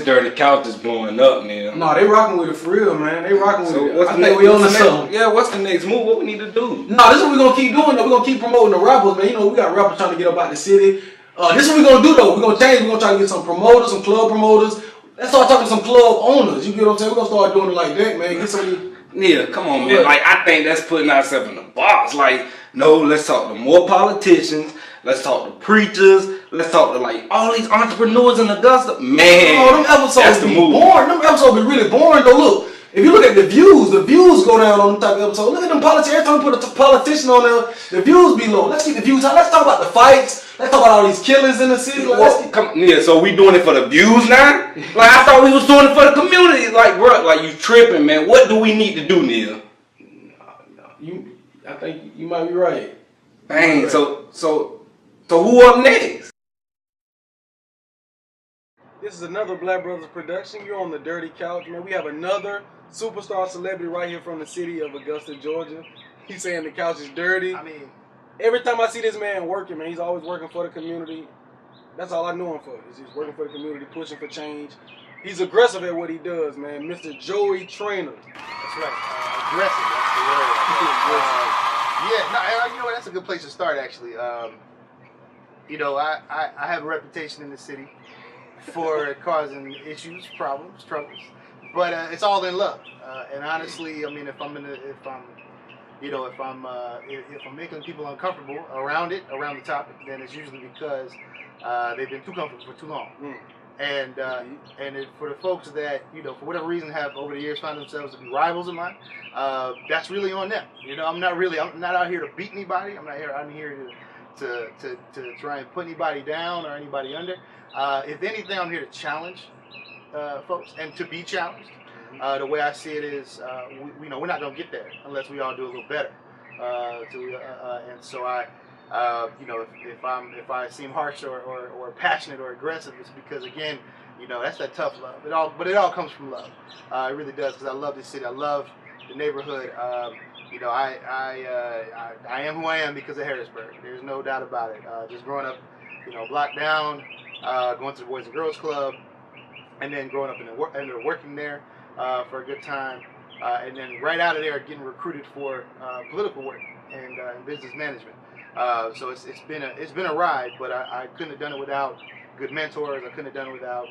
dirty couch is blowing up, man. No, they rocking with it for real, man. They rocking with it. I think we on the next. Yeah, what's the next move? What we need to do? No, this is what we're gonna keep doing. Though. We're gonna keep promoting the rappers, man. You know, we got rappers trying to get up out the city. This is what we're gonna do though. We're gonna change. We're gonna try to get some promoters, some club promoters. Let's start talking to some club owners. You get what I'm saying? We're gonna start doing it like that, man. Get some. Yeah, come on, man. Like, I think that's putting ourselves in a box. Like, no, let's talk to more politicians. Let's talk to preachers. Let's talk to, like, all these entrepreneurs in Augusta. Man, them episodes that's the be move. boring. Them episodes be really boring, though. Look, if you look at the views go down on them type of episodes. Look at them politicians. Every time we put a politician on there, the views be low. Let's keep the views high. Let's talk about the fights. Let's talk about all these killers in the city. Like, so we doing it for the views now? Like, I thought we was doing it for the community. Like, bro, like, you tripping, man. What do we need to do, Neal? I think you might be right. Dang, right. So who up next? This is another Black Brothers production. You're on the Dirty Couch, man. We have another superstar celebrity right here from the city of Augusta, Georgia. He's saying the couch is dirty. I mean, every time I see this man working, man, he's always working for the community. That's all I know him for. Is he's working for the community, pushing for change. He's aggressive at what he does, man. Mr. Joey Traina. That's right. Aggressive. That's the word. Yeah, no, you know what? That's a good place to start, actually. You know, I have a reputation in the city for causing issues, problems, troubles, but it's all in love. And honestly, I mean, if I'm making people uncomfortable around the topic, then it's usually because they've been too comfortable for too long. And for the folks that, you know, for whatever reason have over the years found themselves to be rivals of mine, that's really on them. You know, I'm not out here to beat anybody. I'm here to try and put anybody down or anybody under. If anything, I'm here to challenge folks and to be challenged. The way I see it is, we're not going to get there unless we all do a little better. And so if I seem harsh or passionate or aggressive, it's because, again, you know, that's that tough love. But it all comes from love. It really does, because I love this city. I love the neighborhood. You know, I am who I am because of Harrisburg. There's no doubt about it. Just growing up, you know, blocked down, going to the Boys and Girls Club, and then growing up ended up working there for a good time, and then right out of there getting recruited for political work and business management. So it's been a ride, but I couldn't have done it without good mentors. I couldn't have done it without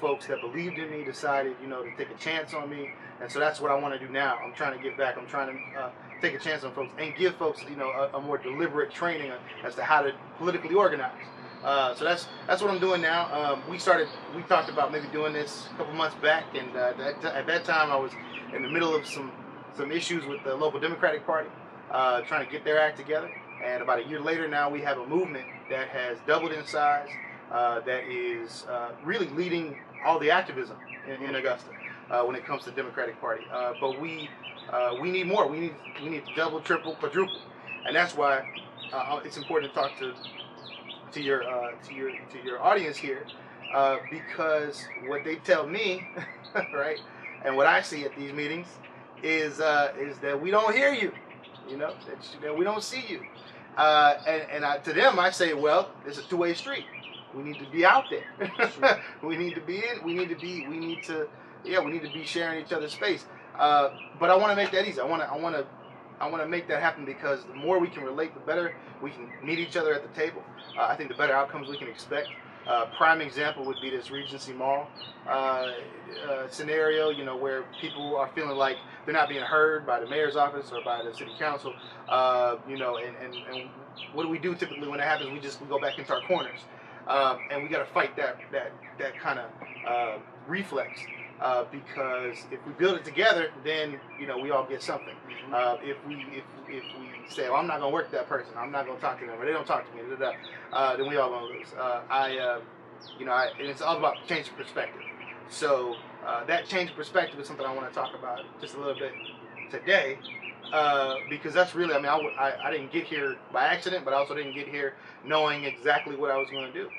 folks that believed in me, decided, you know, to take a chance on me. And so that's what I want to do now. I'm trying to give back. I'm trying to take a chance on folks and give folks, you know, a more deliberate training as to how to politically organize. So that's what I'm doing now. We talked about maybe doing this a couple months back, and at that time I was in the middle of some issues with the local Democratic Party, trying to get their act together. And about a year later now, we have a movement that has doubled in size, that is really leading all the activism in Augusta when it comes to the Democratic Party. But we need more. We need to double, triple, quadruple, and that's why it's important to talk to your audience here, because what they tell me, right, and what I see at these meetings is that we don't hear you, you know, that we don't see you. To them, I say, well, it's a two-way street. We need to be out there. We need to be in. We need to be sharing each other's space. But I want to make that easy. I want to make that happen, because the more we can relate, the better we can meet each other at the table. I think the better outcomes we can expect. Prime example would be this Regency Mall scenario, you know, where people are feeling like they're not being heard by the mayor's office or by the city council, you know, and what do we do typically when that happens? We go back into our corners, and we got to fight that kind of reflex, because if we build it together, then, you know, we all get something. If we say, well, I'm not going to work with that person, I'm not going to talk to them, or they don't talk to me, then we all going to lose. And it's all about change of perspective. So that change of perspective is something I want to talk about just a little bit today, because that's really, I mean, I didn't get here by accident, but I also didn't get here knowing exactly what I was going to do.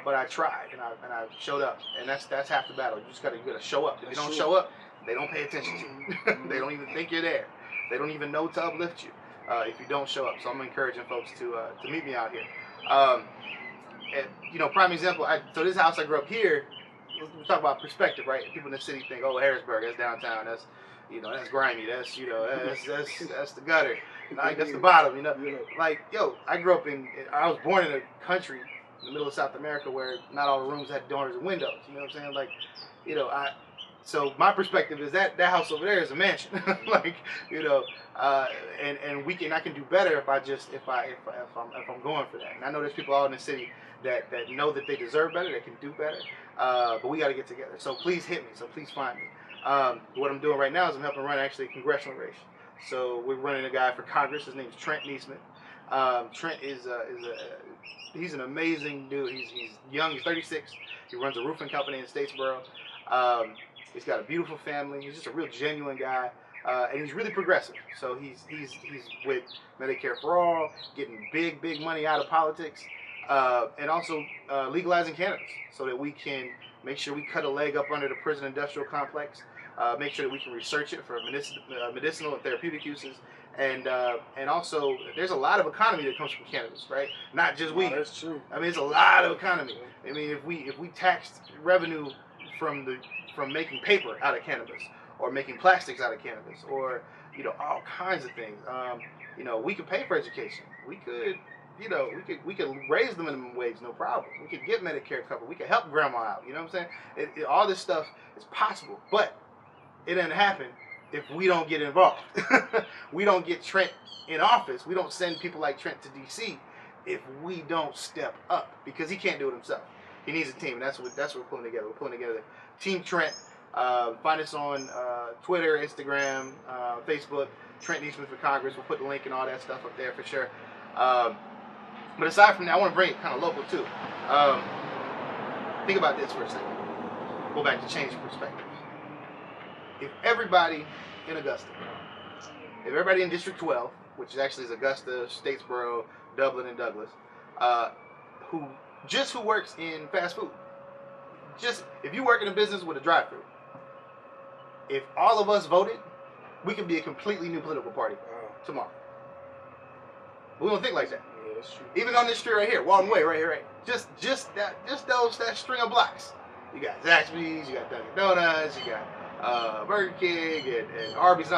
But I tried, and I showed up, and that's half the battle. You just got to show up. If you don't show up, they don't pay attention to you. They don't even think you're there. They don't even know to uplift you if you don't show up. So I'm encouraging folks to meet me out here. And, you know, prime example. So this house I grew up here, let's talk about perspective, right? People in the city think, oh, Harrisburg, that's downtown, that's, you know, that's grimy, that's, you know, that's the gutter, like that's the bottom, you know. Like, yo, I was born in a country in the middle of South America where not all the rooms had doors and windows. You know what I'm saying? Like, you know, so my perspective is that house over there is a mansion. Like, you know, and I can do better if I'm going for that. And I know there's people out in the city that know that they deserve better, that can do better. But we got to get together. So please hit me. So please find me. What I'm doing right now is I'm helping run actually a congressional race. So we're running a guy for Congress. His name is Trent Nesmith. Trent he's an amazing dude. He's young. He's 36. He runs a roofing company in Statesboro. He's got a beautiful family. He's just a real genuine guy, and he's really progressive. So he's with Medicare for All, getting big money out of politics, and also legalizing cannabis, so that we can make sure we cut a leg up under the prison industrial complex. Make sure that we can research it for medicinal and therapeutic uses. And also, there's a lot of economy that comes from cannabis, right? Not just weed. That's true. I mean, it's a lot of economy. I mean, if we taxed revenue from making paper out of cannabis, or making plastics out of cannabis, or, you know, all kinds of things. You know, we could pay for education. We could, you know, we could raise the minimum wage, no problem. We could get Medicare covered. We could help grandma out. You know what I'm saying? All this stuff is possible, but it doesn't happen if we don't get involved. We don't get Trent in office. We don't send people like Trent to D.C. if we don't step up, because he can't do it himself. He needs a team, and that's what we're pulling together. We're pulling together Team Trent. Find us on Twitter, Instagram, Facebook, Trent Nesmith for Congress. We'll put the link and all that stuff up there for sure. But aside from that, I want to bring it kind of local too. Think about this for a second. Go back to change perspectives. If everybody in Augusta, if everybody in District 12, which actually is Augusta, Statesboro, Dublin, and Douglas, who works in fast food, just if you work in a business with a drive-thru, if all of us voted, we could be a completely new political party tomorrow. We don't think like that. Yeah, that's true. Even on this street right here, Walton Way, right here, right. Just that string of blocks. You got Zaxby's, you got Dunkin' Donuts, you got Burger King and Arby's.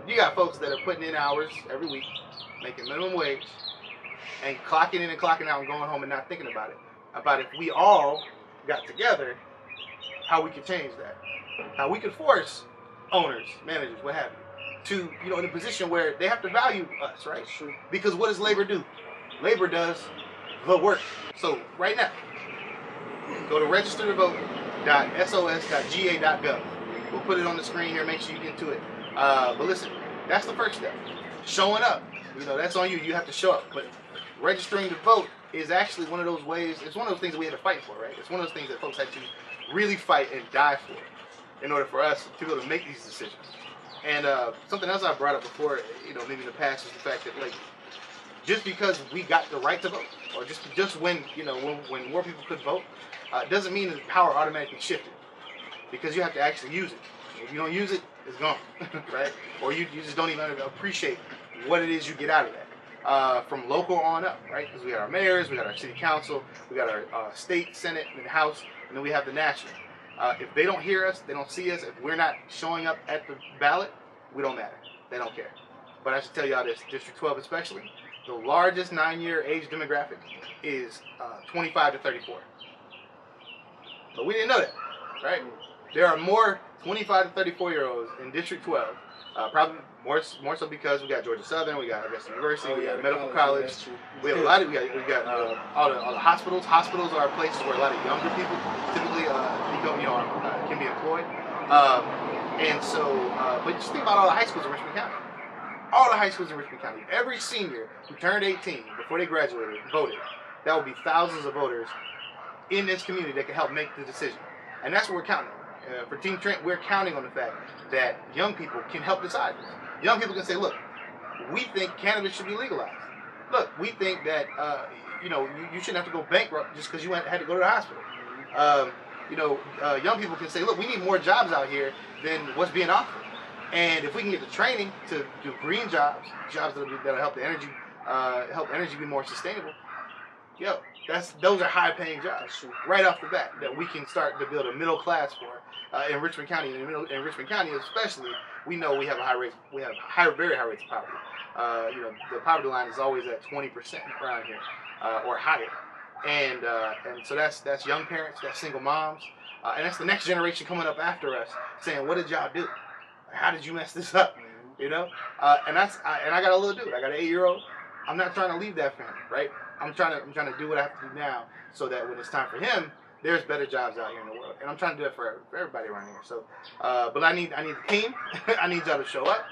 You got folks that are putting in hours every week, making minimum wage, and clocking in and clocking out and going home and not thinking about it. About if we all got together, how we could change that. How we could force owners, managers, what have you, to, you know, in a position where they have to value us, right? True. Because what does labor do? Labor does the work. So right now, go to registertovote.sos.ga.gov. We'll put it on the screen here. Make sure you get to it. But listen, that's the first step. Showing up. You know, that's on you. You have to show up. But registering to vote is actually one of those ways. It's one of those things that we had to fight for, right? It's one of those things that folks had to really fight and die for in order for us to be able to make these decisions. And something else I brought up before, you know, maybe in the past, is the fact that, like, just because we got the right to vote, or just when, you know, when more people could vote, doesn't mean that power automatically shifted, because you have to actually use it. If you don't use it, it's gone, right? Or you just don't even appreciate what it is you get out of that. From local on up, right? Because we got our mayors, we got our city council, we got our state, senate, and house, and then we have the national. If they don't hear us, they don't see us, if we're not showing up at the ballot, we don't matter. They don't care. But I should tell y'all this, District 12 especially, the largest 9-year age demographic is 25 to 34. But we didn't know that, right? There are more 25 to 34-year-olds in District 12, probably more so because we got Georgia Southern, we got Augusta University, we got Medical College. We have a lot of, we got all the hospitals. Hospitals are places where a lot of younger people typically become, you know, can be employed. And so, but just think about all the high schools in Richmond County. All the high schools in Richmond County. Every senior who turned 18 before they graduated voted. That would be thousands of voters in this community that can help make the decision. And that's what we're counting on. For Team Trent, we're counting on the fact that young people can help decide this. Young people can say, look, we think cannabis should be legalized. Look, we think that you know, you shouldn't have to go bankrupt just because you had to go to the hospital. You know, young people can say, look, we need more jobs out here than what's being offered. And if we can get the training to do green jobs that'll help the energy, help energy be more sustainable, yo, those are high-paying jobs right off the bat that we can start to build a middle class for in Richmond County. In Richmond County, especially, we know we have very high rates of poverty. The poverty line is always at 20% around here or higher, and so that's young parents, that's single moms, and that's the next generation coming up after us saying, "What did y'all do? How did you mess this up?" And I got a little dude. I got an 8-year-old. I'm not trying to leave that family, right? I'm trying to do what I have to do now, so that when it's time for him, there's better jobs out here in the world, and I'm trying to do that for everybody around here. So, but I need the team. I need y'all to show up.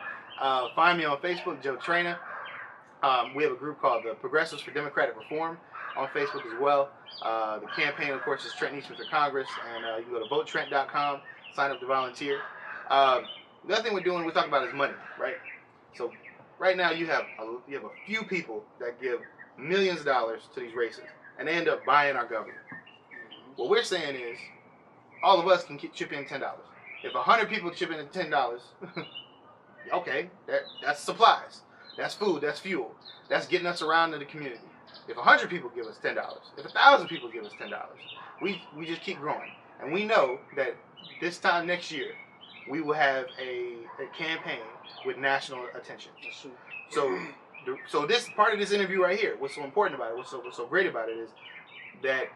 Find me on Facebook, Joe Traina. We have a group called the Progressives for Democratic Reform on Facebook as well. The campaign, of course, is Trent Nesmith for Congress, and you can go to votetrent.com, sign up to volunteer. The other thing we're talking about is money, right? So right now you have a few people that give millions of dollars to these races, and they end up buying our government. What we're saying is, all of us can chip in $10. If 100 people chip in $10, okay, that's supplies, that's food, that's fuel, that's getting us around in the community. If 100 people give us $10, if 1,000 people give us $10, we just keep growing, and we know that this time next year we will have a campaign with national attention. So this part of this interview right here, what's so important about it, what's so great about it is that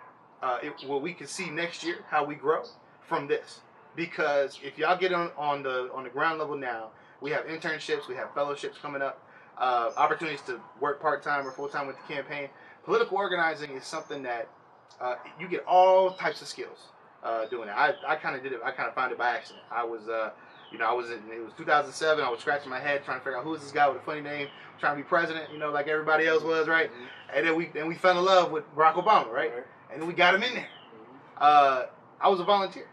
what we can see next year, how we grow from this. Because if y'all get on the ground level now, we have internships, we have fellowships coming up, opportunities to work part-time or full-time with the campaign. Political organizing is something that you get all types of skills doing it. I kind of did it. I kind of found it by accident. It was 2007. I was scratching my head trying to figure out who is this guy with a funny name, trying to be president, like everybody else was, right? And then we fell in love with Barack Obama, right? And then we got him in there. I was a volunteer.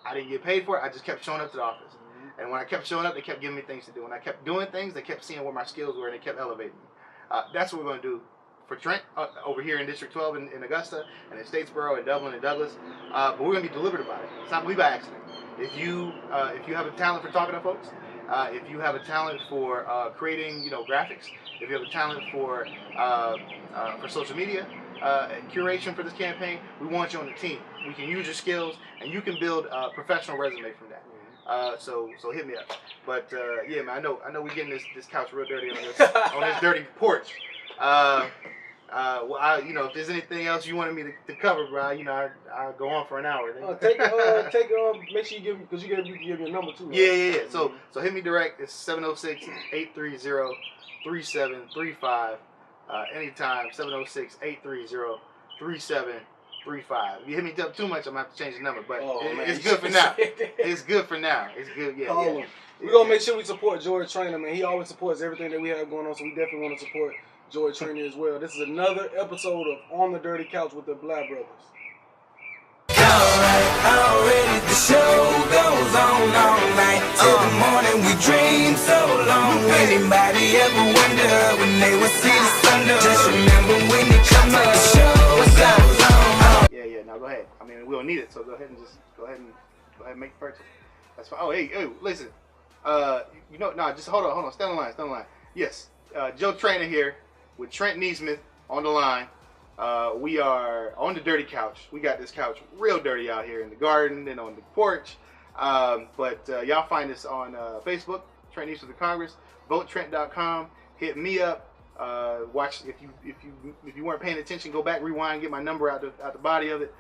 I didn't get paid for it. I just kept showing up to the office. And when I kept showing up, they kept giving me things to do. When I kept doing things, they kept seeing where my skills were, and they kept elevating me. That's what we're going to do for Trent over here in District 12 in Augusta, and in Statesboro, and Dublin, and Douglas. But we're going to be deliberate about it. It's not going to be by accident. If you have a talent for talking to folks, if you have a talent for creating graphics, if you have a talent for social media curation for this campaign, we want you on the team. We can use your skills, and you can build a professional resume from that. So hit me up. But yeah, man, I know we getting this couch real dirty on this dirty porch. If there's anything else you wanted me to cover, bro, I'll go on for an hour. Make sure you give, because you can give your number too. Right? Yeah. So hit me direct. It's 706-830-3735. Anytime, 706-830-3735. If you hit me up too much, I'm gonna have to change the number. But it's good for now. It's good for now. It's good. Yeah. We're gonna make sure we support George Traina, man. He always supports everything that we have going on, so we definitely want to support George Traina as well. This is another episode of On the Dirty Couch with the Blair Brothers. Already the show goes on all night till the morning. We dream so long. Anybody ever wonder when they would see the sun? Just remember when you come to the show goes on. Yeah. Now go ahead. I mean, we don't need it, so go ahead and make the purchase. That's fine. Oh, hey, listen. Just hold on. Stand on the line. Yes, Joe Traina here with Trent Nesmith on the line. We are on the dirty couch. We got this couch real dirty out here in the garden and on the porch. But y'all find us on Facebook, Trent Nesmith for Congress, votetrent.com. Hit me up. Watch if you weren't paying attention, go back, rewind, get my number out the body of it.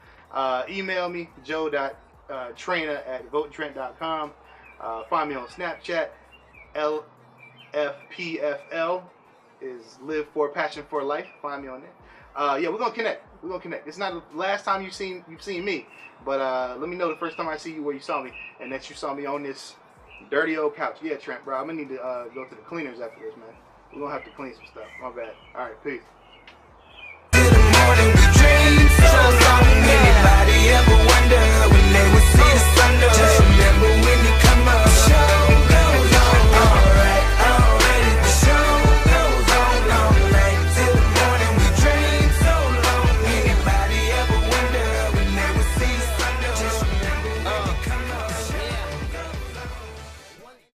Email me, joe.traina@votetrent.com. Find me on Snapchat. LFPFL is Live for Passion for Life. Find me on there. We're gonna connect. It's not the last time you've seen me, but let me know the first time I see you where you saw me, and that you saw me on this dirty old couch. Yeah, Trent, bro, I'm gonna need to go to the cleaners after this, man. We're gonna have to clean some stuff. My bad. All right, peace.